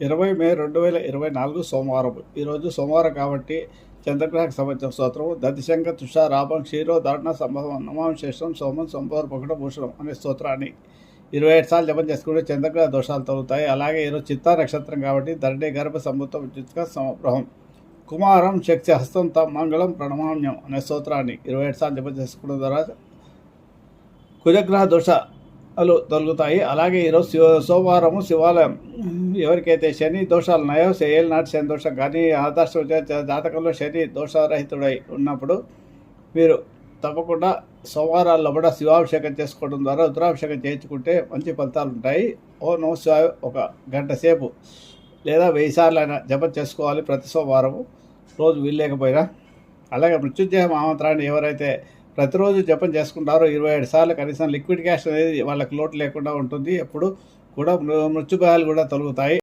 20 మే 2024 సోమవారం. ఈరోజు సోమవారం కాబట్టి చంద్రగ్రహకు సంబంధించిన స్తోత్రం దతిశంక తుషారాభం క్షీరో ధారణ సంభవం నమాంశేషం సోమం సంభవం పకట భూషణం అనే స్తోత్రాన్ని 27 సార్లు జపం చేసుకుంటే చంద్రగ్రహ దోషాలు తొలుగుతాయి. అలాగే ఈరోజు చిత్తా నక్షత్రం కాబట్టి ధరణి గర్భ సంభూతం విద్యుత్క సమగ్రహం కుమారం శక్తి హస్తం మంగళం ప్రణమామ్యం అనే స్తోత్రాన్ని 27 సార్లు జపం చేసుకోవడం ద్వారా కుజగ్రహ దోషాలు తొలుగుతాయి. అలాగే ఈరోజు సోమవారము శివాలయం ఎవరికైతే శని దోషాలు ఉన్నాయో ఏళ్ళనాటి శని దోషం కానీ ఆదర్శ జాతకంలో శని దోషరహితుడై ఉన్నప్పుడు మీరు తప్పకుండా సోమవారాల్లో కూడా శివాభిషేకం చేసుకోవడం ద్వారా రుద్రాభిషేకం చేయించుకుంటే మంచి ఫలితాలు ఉంటాయి. ఓ నమః శివాయ ఒక గంట సేపు లేదా 1000 సార్లు అయినా జపం చేసుకోవాలి ప్రతి సోమవారము, రోజు వీల్లేకపోయినా. అలాగే మృత్యుంజయ మహామంత్రాన్ని ఎవరైతే ప్రతిరోజు జపం చేసుకుంటారో 27 సార్లు కనీసం లిక్విడ్ క్యాష్ అనేది వాళ్ళకి లోటు లేకుండా ఉంటుంది. ఎప్పుడు కూడా మృత్యుభయాలు కూడా తొలుగుతాయి.